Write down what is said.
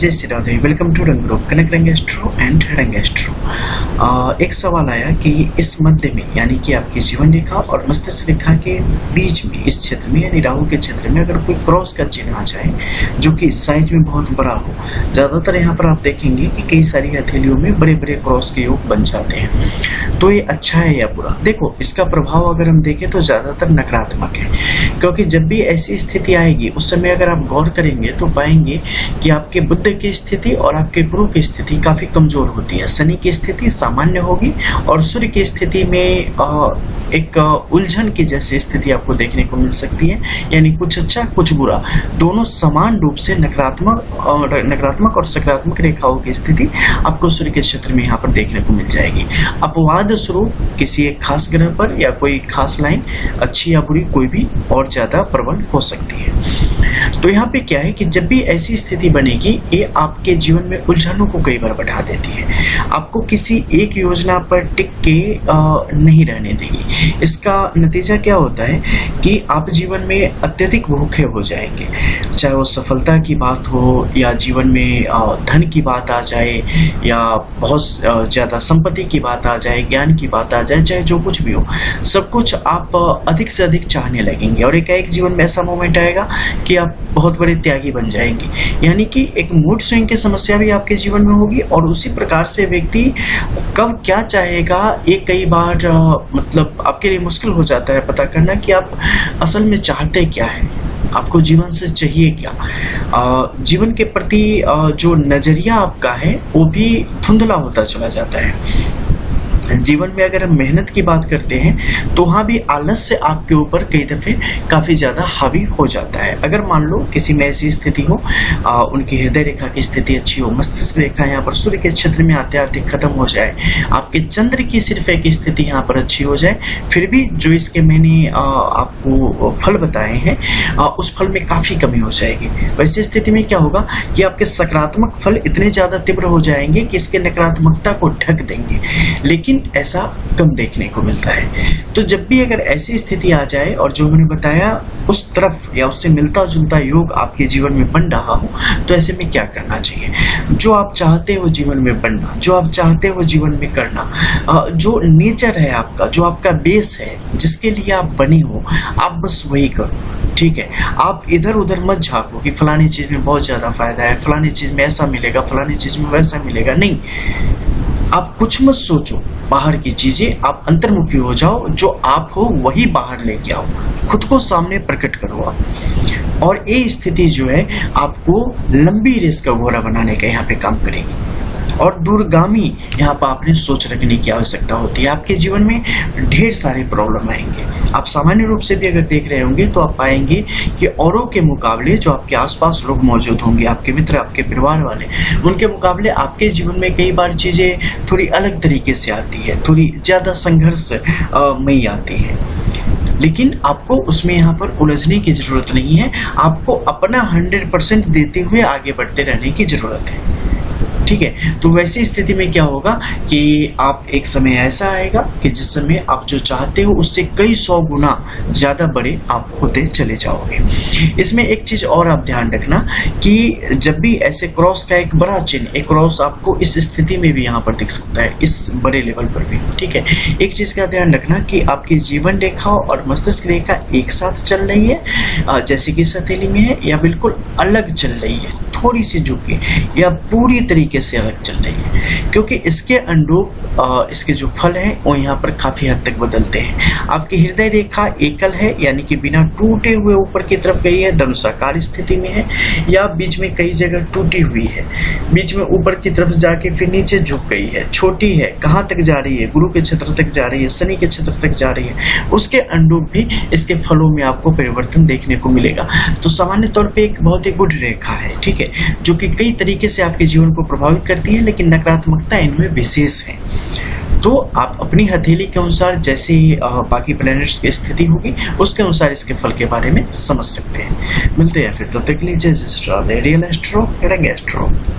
जय Shri Radhe. Welcome to रंग group connect रंग एस्ट्रो एंड रंग एस्ट्रो। एक सवाल आया कि इस मध्य में यानी कि आपकी जीवन रेखा और मस्तिष्क रेखा के बीच में इस क्षेत्र में यानी राहु के क्षेत्र में अगर कोई क्रॉस का चिन्ह आ जाए जो कि साइज में बहुत बड़ा हो, ज़्यादातर यहाँ पर आप देखेंगे कि कई सारी हथेलियों में बड़े बड़े क्रॉस के योग बन जाते हैं। तो ये अच्छा है या बुरा? देखो, इसका प्रभाव अगर हम देखें तो ज़्यादातर नकारात्मक है, क्योंकि जब भी ऐसी स्थिति आएगी उस समय अगर आप गौर करेंगे तो पाएंगे कि आपके बुध की स्थिति और आपके गुरु की स्थिति काफी कमजोर होती है। शनि की स्थिति सामान्य होगी और सूर्य की स्थिति में एक उलझन की जैसी स्थिति आपको देखने को मिल सकती है, यानी कुछ अच्छा कुछ बुरा, दोनों समान रूप से नकारात्मक और सकारात्मक रेखाओं की स्थिति आपको सूर्य के क्षेत्र में यहाँ पर देखने को मिल जाएगी। अपवाद स्वरूप किसी एक खास ग्रह पर या कोई खास लाइन अच्छी या बुरी कोई भी और ज्यादा प्रबल हो सकती है। तो यहाँ पे क्या है कि जब भी ऐसी स्थिति बनेगी ये आपके जीवन में उलझनों को कई बार बढ़ा देती है, आपको किसी एक योजना पर टिक के नहीं रहने देगी। इसका नतीजा क्या होता है कि आप जीवन में अत्यधिक भूखे हो जाएंगे, चाहे वो सफलता की बात हो या जीवन में धन की बात आ जाए या बहुत ज्यादा संपत्ति की बात आ जाए, ज्ञान की बात आ जाए, चाहे जो कुछ भी हो, सब कुछ आप अधिक से अधिक चाहने लगेंगे और एकाएक जीवन में ऐसा मोमेंट आएगा कि आप बहुत बड़े त्यागी बन जाएंगे। यानी कि एक मूड स्विंग की समस्या भी आपके जीवन में होगी और उसी प्रकार से व्यक्ति कब क्या चाहेगा ये कई बार मतलब आपके लिए मुश्किल हो जाता है पता करना कि आप असल में चाहते क्या है, आपको जीवन से चाहिए क्या। जीवन के प्रति जो नजरिया आपका है वो भी धुंधला होता चला जाता है। जीवन में अगर हम मेहनत की बात करते हैं तो वहाँ भी आलस्य आपके ऊपर कई दफे काफी ज्यादा हावी हो जाता है। अगर मान लो किसी में ऐसी स्थिति हो, उनकी हृदय रेखा की स्थिति अच्छी हो, मस्तिष्क रेखा यहाँ पर सूर्य के क्षेत्र में आते आते खत्म हो जाए, आपके चंद्र की सिर्फ एक स्थिति यहाँ पर अच्छी हो जाए, फिर भी जो इसके मैंने आपको फल बताए हैं उस फल में काफी कमी हो जाएगी। वैसी स्थिति में क्या होगा कि आपके सकारात्मक फल इतने ज्यादा तीव्र हो जाएंगे कि इसके नकारात्मकता को ढक देंगे, लेकिन ऐसा कम देखने को मिलता है। तो जब भी अगर ऐसी स्थिति आ जाए और जो मैंने बताया उस तरफ या उससे मिलता जुलता योग आपके जीवन में बन रहा हो, तो ऐसे में क्या करना चाहिए? जो आप चाहते हो जीवन में बनना, जो आप चाहते हो जीवन में करना, जो नेचर है आपका, जो आपका बेस है, जिसके लिए आप बने हो, आप बस वही करो। ठीक है, आप इधर उधर मत झांको कि फलानी चीज में बहुत ज्यादा फायदा है, फलानी चीज में ऐसा मिलेगा, फलानी चीज में वैसा मिलेगा। नहीं, आप कुछ मत सोचो बाहर की चीजें, आप अंतर्मुखी हो जाओ, जो आप हो वही बाहर लेके आओ, खुद को सामने प्रकट करो आप। और ये स्थिति जो है आपको लंबी रेस का घोड़ा बनाने का यहाँ पे काम करेगी और दूरगामी यहाँ पर आपने सोच रखने की आवश्यकता होती है। आपके जीवन में ढेर सारे प्रॉब्लम आएंगे। आप सामान्य रूप से भी अगर देख रहे होंगे तो आप पाएंगे कि औरों के मुकाबले जो आपके आसपास लोग मौजूद होंगे, आपके मित्र, आपके परिवार वाले, उनके मुकाबले आपके जीवन में कई बार चीजें थोड़ी अलग तरीके से आती है, थोड़ी ज्यादा संघर्ष मई आती है, लेकिन आपको उसमें यहाँ पर उलझने की जरूरत नहीं है। आपको अपना 100% देते हुए आगे बढ़ते रहने की जरूरत है। ठीक है, तो वैसी स्थिति में क्या होगा कि आप एक समय ऐसा आएगा कि जिस समय आप जो चाहते हो उससे कई 100 गुना ज्यादा बड़े आप होते चले जाओगे। इसमें एक चीज और आप ध्यान रखना कि जब भी ऐसे क्रॉस का एक बड़ा चिन्ह, एक क्रॉस आपको इस स्थिति में भी यहाँ पर दिख सकता है, इस बड़े लेवल पर भी। ठीक है, एक चीज का ध्यान रखना कि आपकी जीवन रेखा और मस्तिष्क रेखा एक साथ चल रही है, जैसे कि इस हथेली में है, या बिल्कुल अलग चल रही है, थोड़ी सी झुकी, या पूरी तरीके से अलग चल रही है, क्योंकि इसके अनुरूप इसके जो फल हैं वो यहाँ पर काफी हद तक बदलते हैं। आपकी हृदय रेखा एकल है, यानी कि बिना टूटे हुए ऊपर की तरफ गई है, धनुषाकार स्थिति में है, या बीच में कई जगह टूटी हुई है, बीच में ऊपर की तरफ जाके फिर नीचे झुक गई है, छोटी है, कहाँ तक जा रही है, गुरु के क्षेत्र तक जा रही है, शनि के क्षेत्र तक जा रही है, उसके अनुरूप भी इसके फलों में आपको परिवर्तन देखने को मिलेगा। तो सामान्य तौर पर एक बहुत ही गुड रेखा है, ठीक है, जो कि कई तरीके से आपके जीवन को प्रभावित करती है, लेकिन नकारात्मकता इनमें विशेष है। तो आप अपनी हथेली के अनुसार जैसे बाकी प्लैनेट्स की स्थिति होगी उसके अनुसार इसके फल के बारे में समझ सकते हैं। मिलते हैं फिर, तब तक के लिए जय श्री राधे। रियल एस्ट्रो, रंग एस्ट्रो।